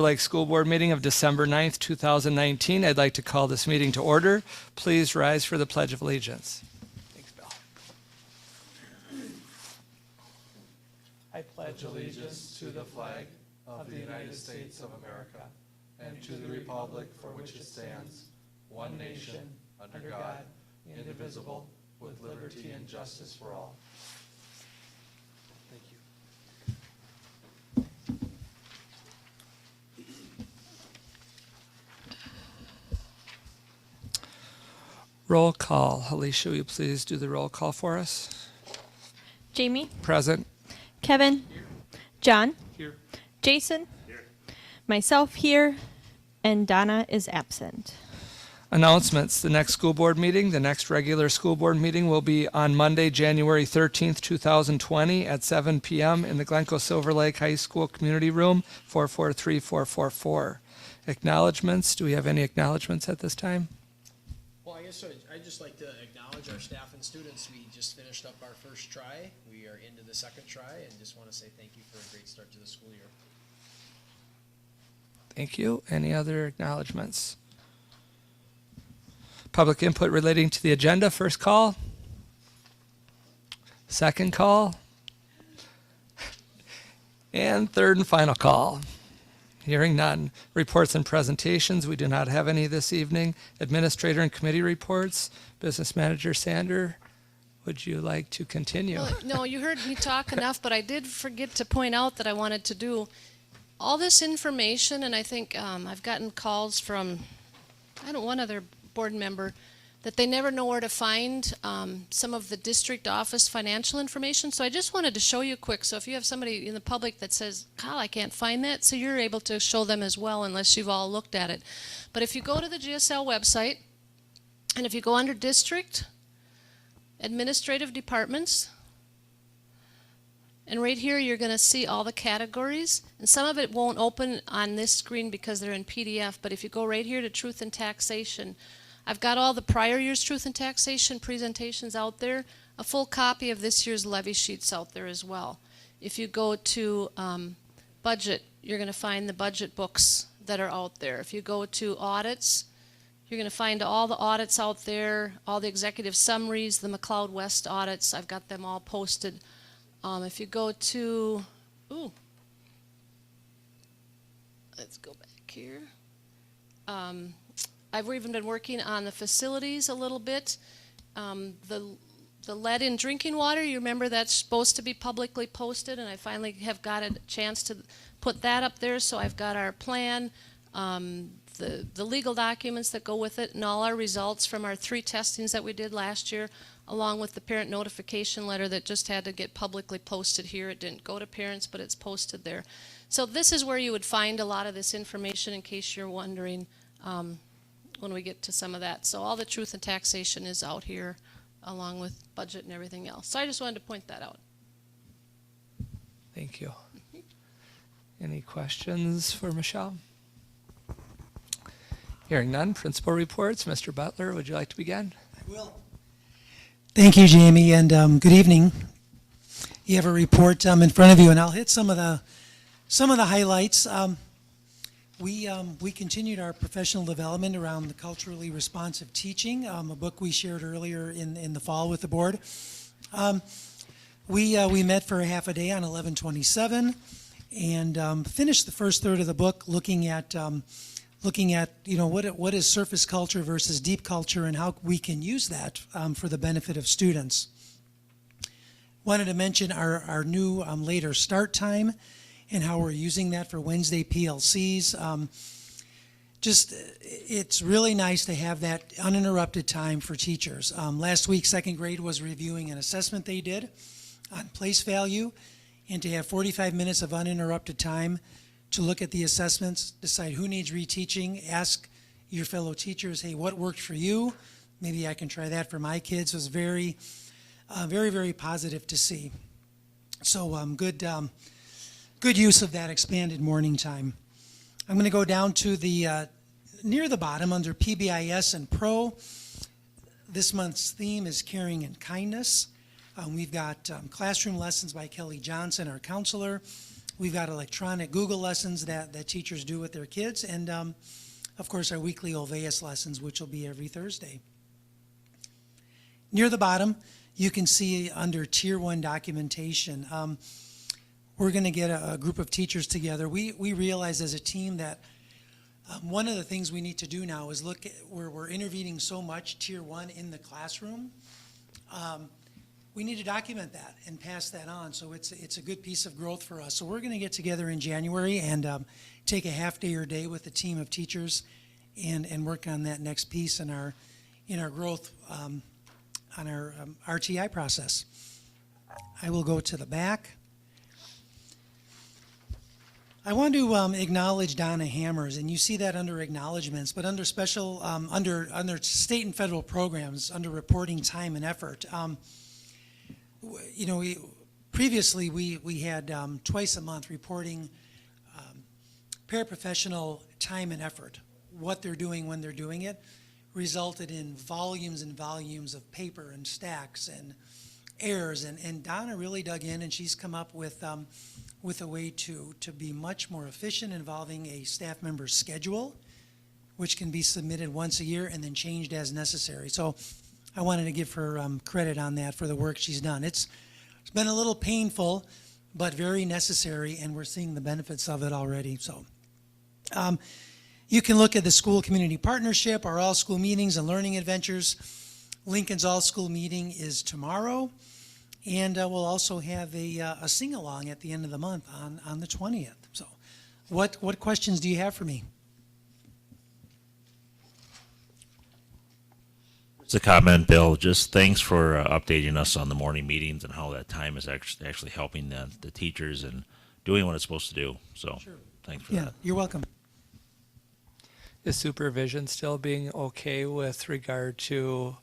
Lake School Board meeting of December 9th, 2019. I'd like to call this meeting to order. Please rise for the Pledge of Allegiance. Thanks, Bill. I pledge allegiance to the flag of the United States of America and to the republic for which it stands, one nation, under God, indivisible, with liberty and justice for all. Thank you. Roll call. Alicia, will you please do the roll call for us? Jamie. Present. Kevin. Here. John. Here. Jason. Here. Myself here. And Donna is absent. Announcements. The next school board meeting, the next regular school board meeting will be on Monday, January 13th, 2020 at 7 p.m. in the Glencoe-Silver Lake High School Community Room, 443444. Acknowledgements. Do we have any acknowledgements at this time? Well, I guess I'd just like to acknowledge our staff and students. We just finished up our first try. We are into the second try, and just want to say thank you for a great start to the school year. Thank you. Any other acknowledgements? Public input relating to the agenda. First call. Second call. And third and final call. Hearing none. Reports and presentations. We do not have any this evening. Administrator and committee reports. Business Manager Sander, would you like to continue? Well, no, you heard me talk enough, but I did forget to point out that I wanted to do all this information, and I think I've gotten calls from, one other board member, that they never know where to find some of the district office financial information. So I just wanted to show you quick. So if you have somebody in the public that says, Kyle, I can't find that, so you're able to show them as well unless you've all looked at it. But if you go to the GSL website, and if you go under district, administrative departments, and right here you're going to see all the categories. And some of it won't open on this screen because they're in PDF, but if you go right here to truth and taxation, I've got all the prior year's truth and taxation presentations out there, a full copy of this year's levy sheets out there as well. If you go to budget, you're going to find the budget books that are out there. If you go to audits, you're going to find all the audits out there, all the executive summaries, the McLeod West audits. I've got them all posted. If you go to, let's go back here. I've even been working on the facilities a little bit. The lead in drinking water, you remember that's supposed to be publicly posted, and I finally have got a chance to put that up there. So I've got our plan, the legal documents that go with it, and all our results from our 3 testings that we did last year, along with the parent notification letter that just had to get publicly posted here. It didn't go to parents, but it's posted there. So this is where you would find a lot of this information in case you're wondering when we get to some of that. So all the truth and taxation is out here along with budget and everything else. So I just wanted to point that out. Thank you. Any questions for Michelle? Hearing none. Principal reports. Mr. Butler, would you like to begin? I will. Thank you, Jamie, and good evening. You have a report in front of you, and I'll hit some of the highlights. We continued our professional development around the culturally responsive teaching, a book we shared earlier in the fall with the board. We met for a half a day on 11/27 and finished the first third of the book looking at what is surface culture versus deep culture and how we can use that for the benefit of students. Wanted to mention our new later start time and how we're using that for Wednesday PLCs. It's really nice to have that uninterrupted time for teachers. Last week, second grade was reviewing an assessment they did on place value, and to have 45 minutes of uninterrupted time to look at the assessments, decide who needs reteaching, ask your fellow teachers, hey, what worked for you? Maybe I can try that for my kids. It was very, very positive to see. So good use of that expanded morning time. I'm going to go down to the near the bottom under PBIS and Pro. This month's theme is caring and kindness. We've got classroom lessons by Kelly Johnson, our counselor. We've got electronic Google lessons that teachers do with their kids, and of course our weekly Olveus lessons, which will be every Thursday. Near the bottom, you can see under Tier 1 documentation, we're going to get a group of teachers together. We realize as a team that one of the things we need to do now is look at where we're intervening so much Tier 1 in the classroom. We need to document that and pass that on. So it's a good piece of growth for us. So we're going to get together in January and take a half day or day with a team of teachers and work on that next piece in our growth on our RTI process. I will go to the back. I want to acknowledge Donna Hammers, and you see that under acknowledgments, but under special, under state and federal programs, under reporting time and effort. Previously we had twice a month reporting paraprofessional time and effort, what they're doing when they're doing it, resulted in volumes and volumes of paper and stacks and errors, and Donna really dug in, and she's come up with a way to be much more efficient, involving a staff member's schedule, which can be submitted once a year and then changed as necessary. So I wanted to give her credit on that for the work she's done. It's been a little painful, but very necessary, and we're seeing the benefits of it already. So you can look at the school community partnership, our all-school meetings and learning adventures. Lincoln's all-school meeting is tomorrow, and we'll also have a sing-along at the end of the month on the 20th. So what questions do you have for me? It's a comment, Bill. Just thanks for updating us on the morning meetings and how that time is actually helping the teachers and doing what it's supposed to do. So Sure. Thanks for Yeah, that. you're welcome. Is supervision still being okay with regard to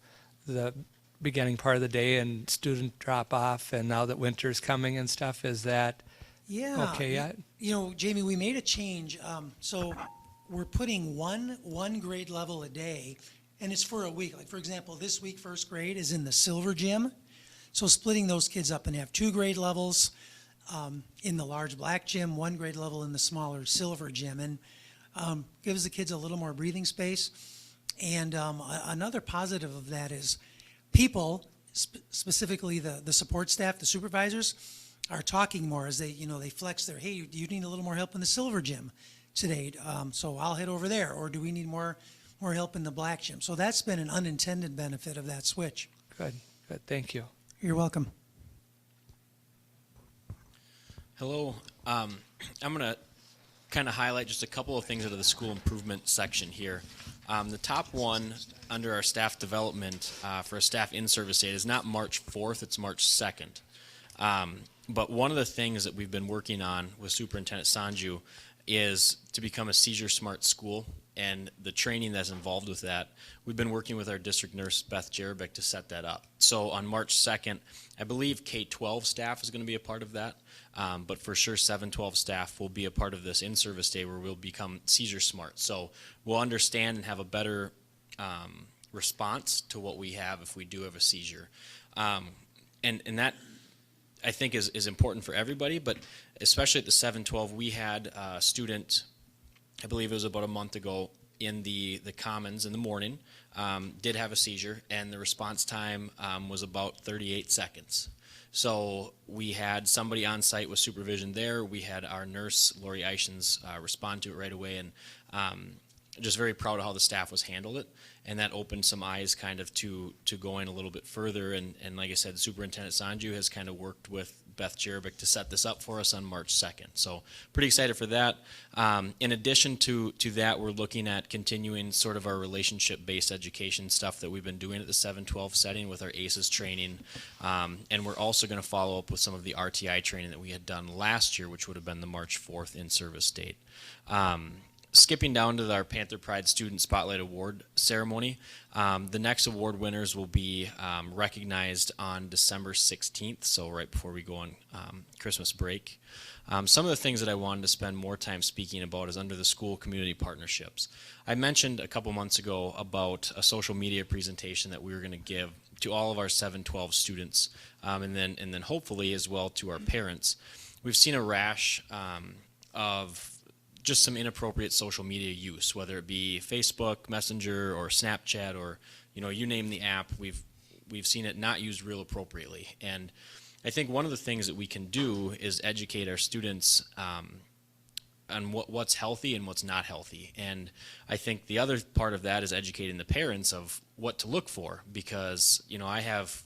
the beginning part of the day and student drop off, and now that winter's coming and stuff, is that Yeah. okay yet? Jamie, we made a change. So we're putting one grade level a day, and it's for a week. Like, for example, this week, first grade is in the silver gym. So splitting those kids up and have 2 grade levels in the large black gym, 1 grade level in the smaller silver gym, and gives the kids a little more breathing space. And another positive of that is people, specifically the support staff, the supervisors, are talking more as they flex their, hey, do you need a little more help in the silver gym today? So I'll head over there. Or do we need more help in the black gym? So that's been an unintended benefit of that switch. Good. Thank you. You're welcome. Hello. I'm going to kind of highlight just a couple of things out of the school improvement section here. The top one under our staff development for a staff in-service date is not March 4th, it's March 2nd. But one of the things that we've been working on with Superintendent Sanju is to become a seizure smart school, and the training that's involved with that. We've been working with our district nurse, Beth Jerebick, to set that up. So on March 2nd, I believe K-12 staff is going to be a part of that, but for sure 7-12 staff will be a part of this in-service day where we'll become seizure smart. So we'll understand and have a better response to what we have if we do have a seizure. And that, I think, is important for everybody, but especially at the 7-12, we had a student, I believe it was about a month ago, in the Commons in the morning, did have a seizure, and the response time was about 38 seconds. So we had somebody on site with supervision there. We had our nurse, Lori Eichens, respond to it right away, and just very proud of how the staff was handled it. And that opened some eyes kind of to going a little bit further. And like I said, Superintendent Sanju has kind of worked with Beth Jerebick to set this up for us on March 2nd. So pretty excited for that. In addition to that, we're looking at continuing sort of our relationship-based education stuff that we've been doing at the 7-12 setting with our ACEs training. And we're also going to follow up with some of the RTI training that we had done last year, which would have been the March 4th in-service date. Skipping down to our Panther Pride Student Spotlight Award ceremony, the next award winners will be recognized on December 16th, so right before we go on Christmas break. Some of the things that I wanted to spend more time speaking about is under the school community partnerships. I mentioned a couple months ago about a social media presentation that we were going to give to all of our 7-12 students, and then hopefully as well to our parents. we've seen a rash of just some inappropriate social media use, whether it be Facebook Messenger or Snapchat or, you name the app. We've seen it not used real appropriately. And I think one of the things that we can do is educate our students on what's healthy and what's not healthy. And I think the other part of that is educating the parents of what to look for, because I have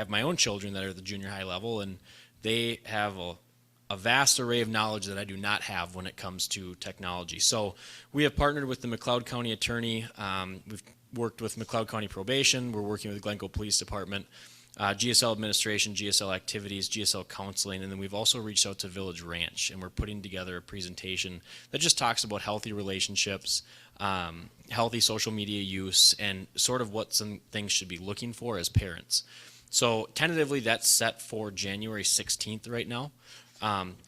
my own children that are at the junior high level, and they have a vast array of knowledge that I do not have when it comes to technology. So we have partnered with the McLeod County Attorney. We've worked with McLeod County Probation. We're working with the Glencoe Police Department, GSL Administration, GSL Activities, GSL Counseling, and then we've also reached out to Village Ranch, and we're putting together a presentation that just talks about healthy relationships, healthy social media use, and sort of what some things should be looking for as parents. So tentatively, that's set for January 16th right now.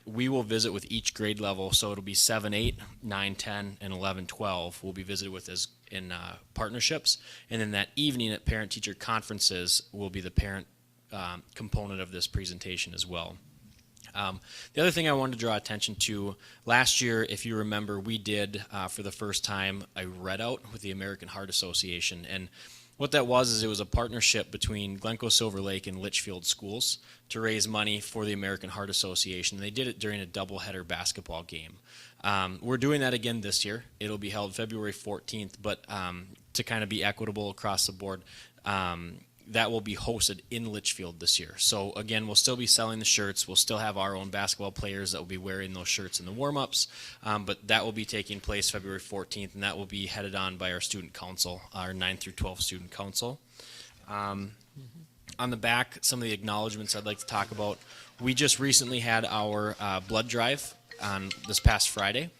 We will visit with each grade level, so it'll be 7, 8, 9, 10, and 11, 12. We'll be visited with as in partnerships, and then that evening at parent-teacher conferences will be the parent component of this presentation as well. The other thing I wanted to draw attention to, last year, if you remember, we did, for the first time, a readout with the American Heart Association, and what that was is it was a partnership between Glencoe-Silver Lake and Litchfield schools to raise money for the American Heart Association. They did it during a doubleheader basketball game. We're doing that again this year. It'll be held February 14th, but to kind of be equitable across the board, that will be hosted in Litchfield this year. So again, we'll still be selling the shirts. We'll still have our own basketball players that will be wearing those shirts in the warm-ups, but that will be taking place February 14th, and that will be headed on by our student council, our 9 through 12 student council. On the back, some of the acknowledgments I'd like to talk about. We just recently had our blood drive on this past Friday,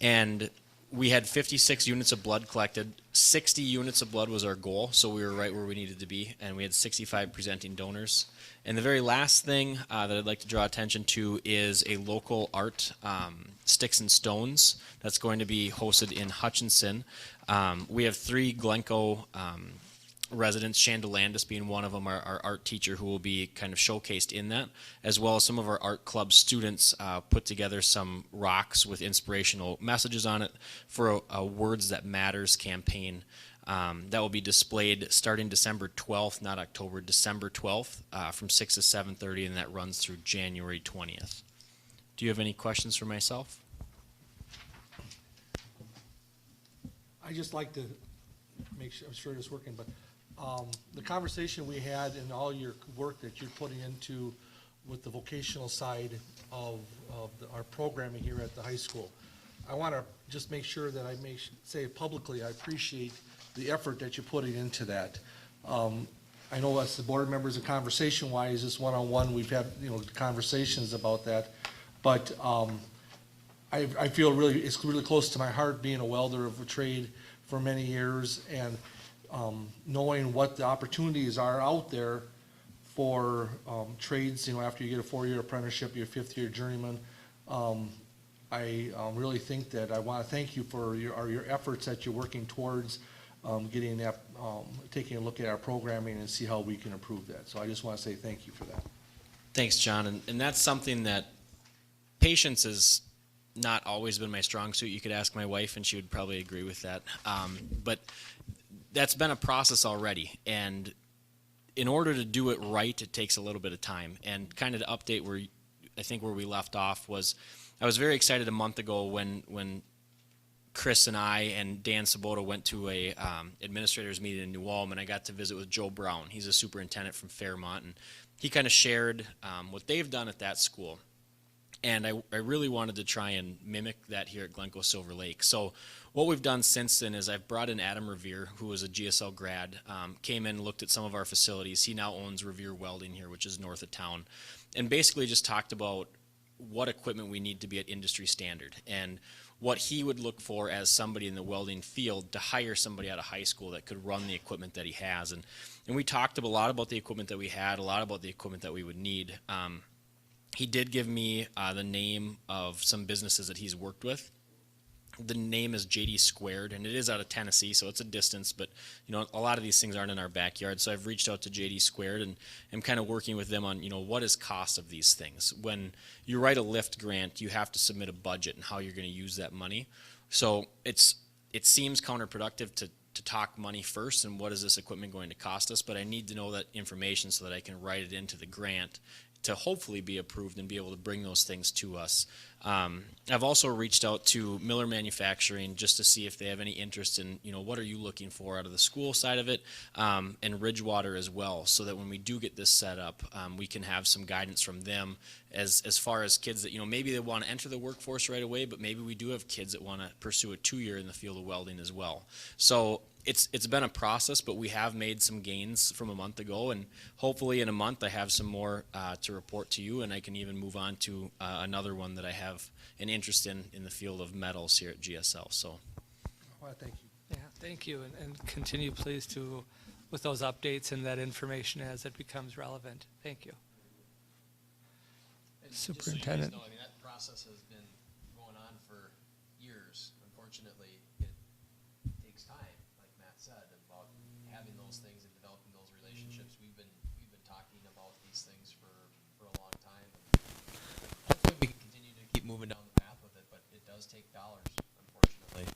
and we had 56 units of blood collected. 60 units of blood was our goal, so we were right where we needed to be, and we had 65 presenting donors. And the very last thing that I'd like to draw attention to is a local art, Sticks and Stones, that's going to be hosted in Hutchinson. We have 3 Glencoe residents, Chandelandis being one of them, our art teacher, who will be kind of showcased in that, as well as some of our art club students put together some rocks with inspirational messages on it for a Words That Matters campaign that will be displayed starting December 12th, not October, December 12th, from 6 to 7:30, and that runs through January 20th. Do you have any questions for myself? I just like to make sure, I'm sure it's working, but the conversation we had and all your work that you're putting into with the vocational side of our programming here at the high school, I want to just make sure that I say it publicly, I appreciate the effort that you're putting into that. I know as the board members, and conversation-wise, this one-on-one, we've had conversations about that, but I feel it's really close to my heart being a welder of a trade for many years, and knowing what the opportunities are out there for trades, after you get a 4-year apprenticeship, your 5th-year journeyman. I really think that I want to thank you for your efforts that you're working towards getting that, taking a look at our programming and see how we can improve that. So I just want to say thank you for that. Thanks, John. And that's something that patience has not always been my strong suit. You could ask my wife, and she would probably agree with that. But that's been a process already, and in order to do it right, it takes a little bit of time. And kind of to update where we left off was, I was very excited a month ago when Chris and I and Dan Sabota went to a administrators meeting in New Ulm, and I got to visit with Joe Brown. He's a superintendent from Fairmont, and he kind of shared what they've done at that school. And I really wanted to try and mimic that here at Glencoe-Silver Lake. So what we've done since then is I've brought in Adam Revere, who was a GSL grad, came in, looked at some of our facilities. He now owns Revere Welding here, which is north of town, and basically just talked about what equipment we need to be at industry standard and what he would look for as somebody in the welding field to hire somebody out of high school that could run the equipment that he has. And we talked a lot about the equipment that we had, a lot about the equipment that we would need. He did give me the name of some businesses that he's worked with. the name is JD Squared, and it is out of Tennessee, so it's a distance, but a lot of these things aren't in our backyard. So I've reached out to JD Squared, and I'm kind of working with them on what is cost of these things. When you write a lift grant, you have to submit a budget and how you're going to use that money. So it seems counterproductive to talk money first and what is this equipment going to cost us, but I need to know that information so that I can write it into the grant to hopefully be approved and be able to bring those things to us. I've also reached out to Miller Manufacturing just to see if they have any interest in, what are you looking for out of the school side of it, and Ridgewater as well, so that when we do get this set up, we can have some guidance from them as far as kids that, maybe they want to enter the workforce right away, but maybe we do have kids that want to pursue a 2-year in the field of welding as well. So it's been a process, but we have made some gains from a month ago, and hopefully in a month I have some more to report to you, and I can even move on to another one that I have an interest in the field of metals here at GSL. So, Well, thank you. Yeah, thank you, and continue please with those updates and that information as it becomes relevant. Thank you. And just so you guys Superintendent. know, that process has been going on for years. Unfortunately, it takes time, like Matt said, about having those things and developing those relationships. We've been talking about these things for a long time. Hopefully we can continue to keep moving down the path with it, but it does take dollars, unfortunately.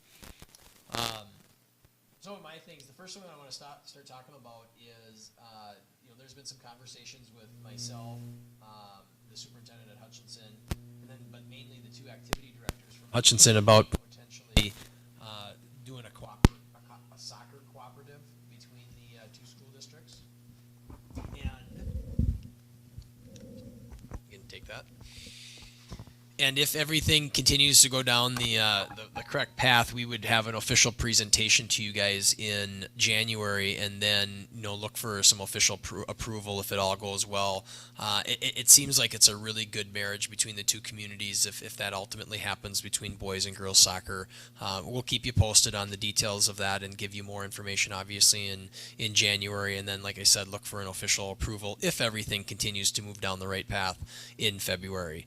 Some of my things, the first one I want to start talking about is, there's been some conversations with myself, the superintendent at Hutchinson, but mainly the 2 activity directors from Hutchinson about potentially doing a soccer cooperative between the 2 school districts. And you can take that. And if everything continues to go down the correct path, we would have an official presentation to you guys in January, and then look for some official approval if it all goes well. It seems like it's a really good marriage between the 2 communities. If that ultimately happens between boys and girls soccer, we'll keep you posted on the details of that and give you more information, obviously, in January. And then, like I said, look for an official approval if everything continues to move down the right path in February.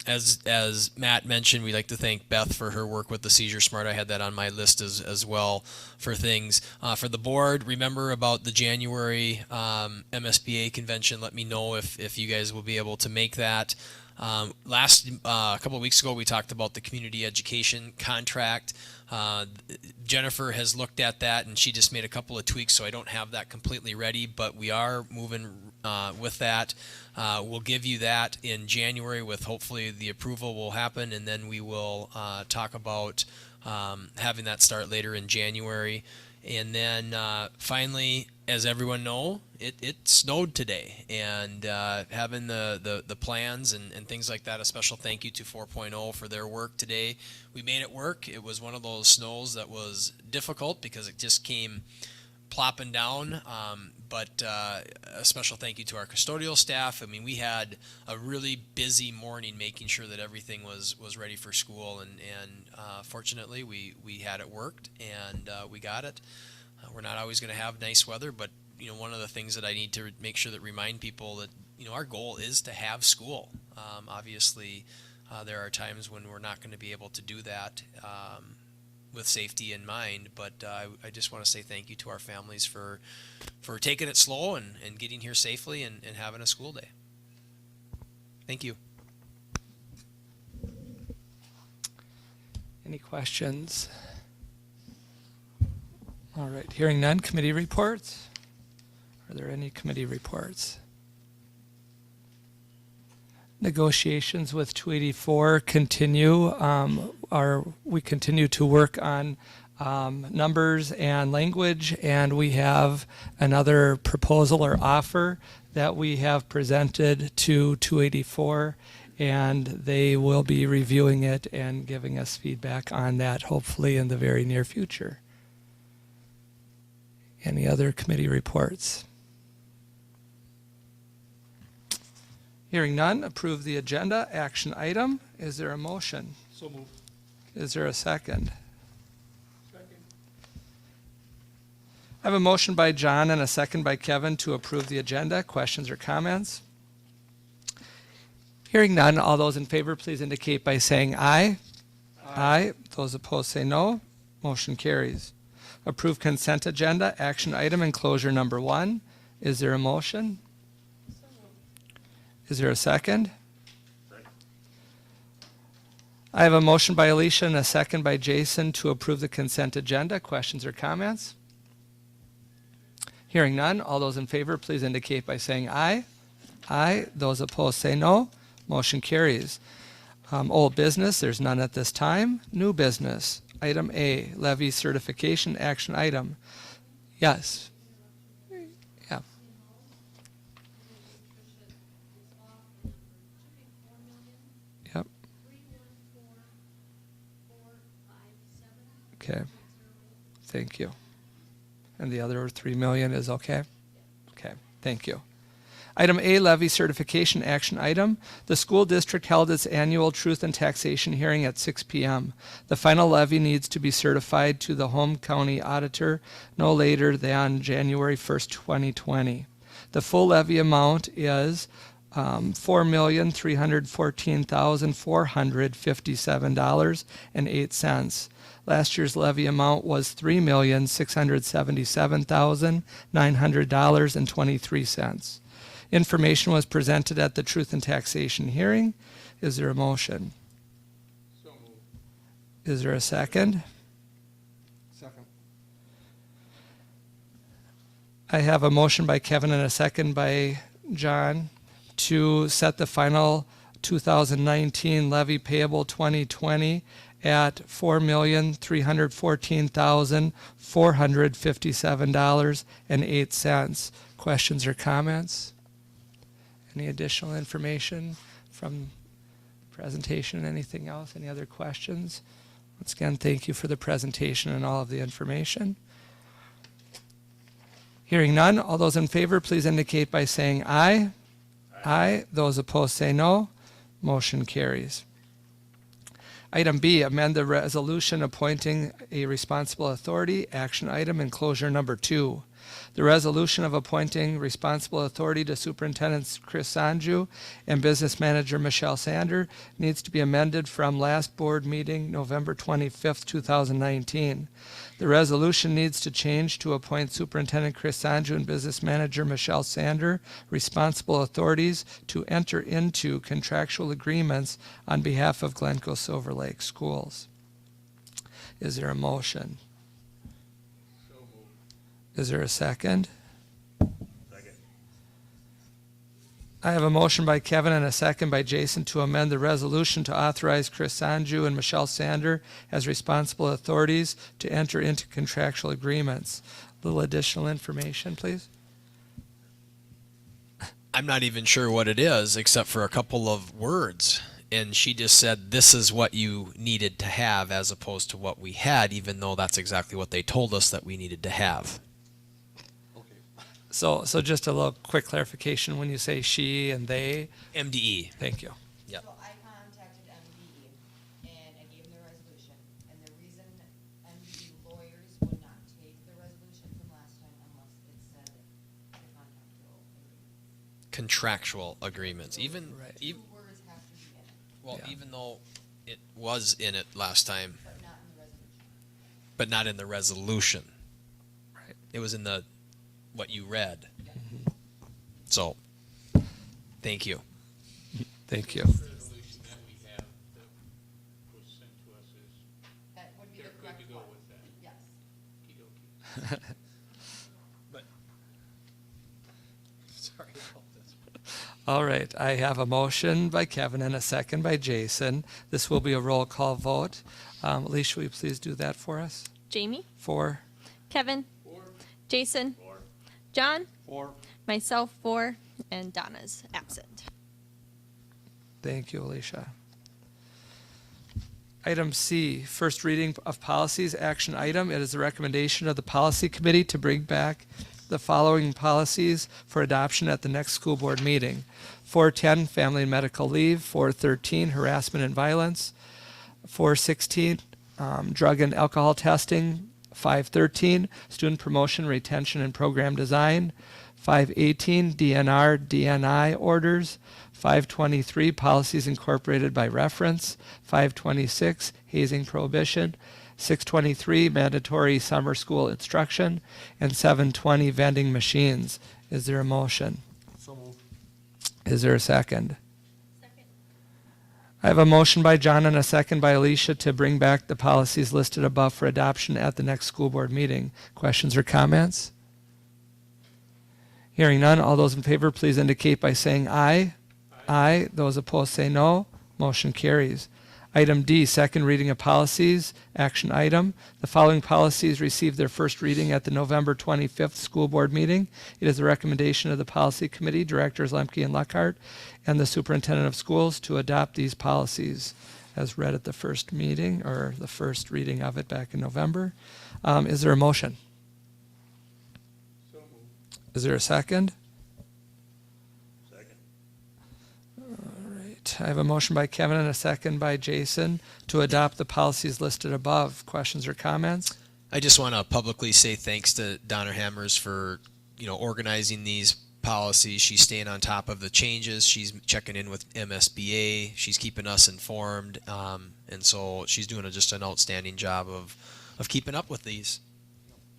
As Matt mentioned, we'd like to thank Beth for her work with the Seizure Smart. I had that on my list as well for things. For the board, remember about the January MSBA convention. Let me know if you guys will be able to make that. A couple of weeks ago, we talked about the community education contract. Jennifer has looked at that, and she just made a couple of tweaks, so I don't have that completely ready, but we are moving with that. We'll give you that in January with hopefully the approval will happen, and then we will talk about having that start later in January. And then finally, as everyone know, it snowed today, and having the plans and things like that, a special thank you to 4.0 for their work today. We made it work. It was one of those snows that was difficult because it just came plopping down, but a special thank you to our custodial staff. I mean, we had a really busy morning making sure that everything was ready for school, and fortunately we had it worked, and we got it. We're not always going to have nice weather, but one of the things that I need to make sure that remind people that our goal is to have school. Obviously, there are times when we're not going to be able to do that with safety in mind, but I just want to say thank you to our families for taking it slow and getting here safely and having a school day. Thank you. Any questions? All right, hearing none, committee reports. Are there any committee reports? Negotiations with 284 continue. We continue to work on numbers and language, and we have another proposal or offer that we have presented to 284, and they will be reviewing it and giving us feedback on that hopefully in the very near future. Any other committee reports? Hearing none, approve the agenda. Action item. Is there a motion? So moved. Is there a second? Second. I have a motion by John and a second by Kevin to approve the agenda. Questions or comments? Hearing none, all those in favor, please indicate by saying aye. Aye. Aye. Those opposed say no. Motion carries. Approve consent agenda, action item enclosure number 1. Is there a motion? Is there a second? I have a motion by Alicia and a second by Jason to approve the consent agenda. Questions or comments? Hearing none, all those in favor, please indicate by saying aye. Aye. Those opposed say no. Motion carries. Old business, there's none at this time. New business, item A, levy certification action item. Yes. Yeah. Yep. Okay. Thank you. And the other 3 million is okay? Okay. Thank you. Item A, levy certification action item. The school district held its annual truth and taxation hearing at 6 p.m. The final levy needs to be certified to the home county auditor no later than January 1st, 2020. The full levy amount is $4,314,457.08. Last year's levy amount was $3,677,900.23. Information was presented at the Truth and Taxation hearing. Is there a motion? So moved. Is there a second? Second. I have a motion by Kevin and a second by John to set the final 2019 levy payable 2020 at $4,314,457.08. Questions or comments? Any additional information from presentation? Anything else? Any other questions? Once again, thank you for the presentation and all of the information. Hearing none, all those in favor, please indicate by saying aye. Aye. Those opposed say no. Motion carries. Item B, amend the resolution appointing a responsible authority, action item enclosure number 2. The resolution of appointing responsible authority to Superintendent Chris Sanju and Business Manager Michelle Sander needs to be amended from last board meeting, November 25th, 2019. The resolution needs to change to appoint Superintendent Chris Sanju and Business Manager Michelle Sander responsible authorities to enter into contractual agreements on behalf of Glencoe-Silver Lake Schools. Is there a motion? Is there a second? Second. I have a motion by Kevin and a second by Jason to amend the resolution to authorize Chris Sanju and Michelle Sander as responsible authorities to enter into contractual agreements. A little additional information, please. I'm not even sure what it is except for a couple of words. And she just said, this is what you needed to have as opposed to what we had, even though that's exactly what they told us that we needed to have. So just a little quick clarification when you say she and they. MDE. Thank you. Yep. So I contacted MDE and I gave them the resolution. And the reason MDE lawyers would not take the resolution from last time unless it said the Contractual agreements. Even, Right. two words have to be in it, well, Yeah. even though it was in it last time, but not in the resolution. but not in the resolution. Right. It was in the what you read. So, thank you. Thank you. Resolution that we have that was sent to us is, That would be they're the good correct to go one. with that. Yes. Okey-dokey. But, sorry about this. All right. I have a motion by Kevin and a second by Jason. This will be a roll call vote. Alicia, will you please do that for us? Jamie, For? Kevin, Jason, John, 4. myself 4, and Donna's absent. Thank you, Alicia. Item C, first reading of policies, action item. It is the recommendation of the policy committee to bring back the following policies for adoption at the next school board meeting. 410, family and medical leave. 413, harassment and violence. 416, drug and alcohol testing. 513, student promotion, retention, and program design. 518, DNR, DNI orders. 523, policies incorporated by reference. 526, hazing prohibition. 623, mandatory summer school instruction. And 720, vending machines. Is there a motion? So moved. Is there a second? I have a motion by John and a second by Alicia to bring back the policies listed above for adoption at the next school board meeting. Questions or comments? Hearing none, all those in favor please indicate by saying aye. Aye. Those opposed say no. Motion carries. Item D, second reading of policies, action item. The following policies received their first reading at the November 25th school board meeting. It is the recommendation of the policy committee, directors Lemke and Lockhart, and the superintendent of schools to adopt these policies as read at the first meeting, or the first reading of it back in November. Is there a motion? So moved. Is there a second? Second. I have a motion by Kevin and a second by Jason to adopt the policies listed above. Questions or comments? I just want to publicly say thanks to Donna Hammers for, organizing these policies. She's staying on top of the changes. She's checking in with MSBA. She's keeping us informed. And so she's doing just an outstanding job of keeping up with these,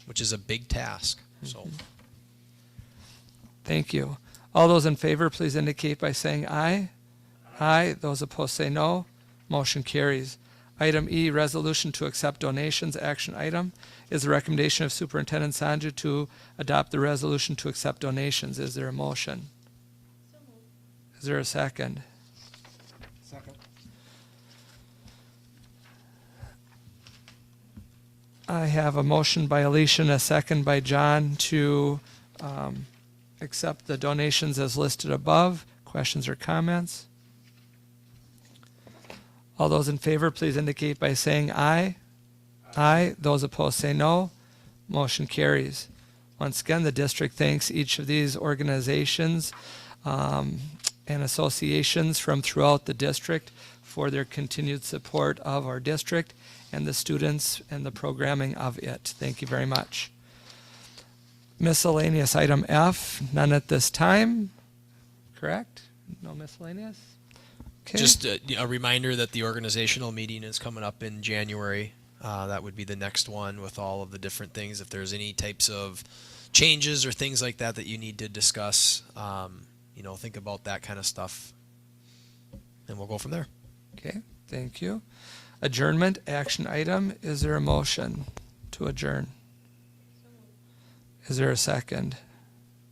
which is a big task. So, Thank you. All those in favor, please indicate by saying aye. Aye. Those opposed say no. Motion carries. Item E, resolution to accept donations, action item, is the recommendation of Superintendent Sanju to adopt the resolution to accept donations. Is there a motion? Is there a second? Second. I have a motion by Alicia and a second by John to accept the donations as listed above. Questions or comments? All those in favor, please indicate by saying aye. Aye. Those opposed say no. Motion carries. Once again, the district thanks each of these organizations and associations from throughout the district for their continued support of our district and the students and the programming of it. Thank you very much. Miscellaneous item F, none at this time. Correct? No miscellaneous? Okay. just a reminder that the organizational meeting is coming up in January. That would be the next one with all of the different things. If there's any types of changes or things like that that you need to discuss, think about that kind of stuff, and we'll go from there. Okay, thank you. Adjournment, action item. Is there a motion to adjourn? Is there a second?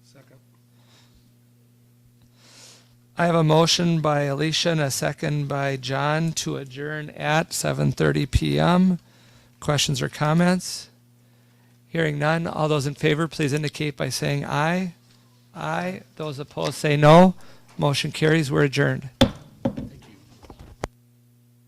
Second. I have a motion by Alicia and a second by John to adjourn at 7:30 p.m. Questions or comments? Hearing none, all those in favor, please indicate by saying aye. Aye. Those opposed say no. Motion carries. We're adjourned.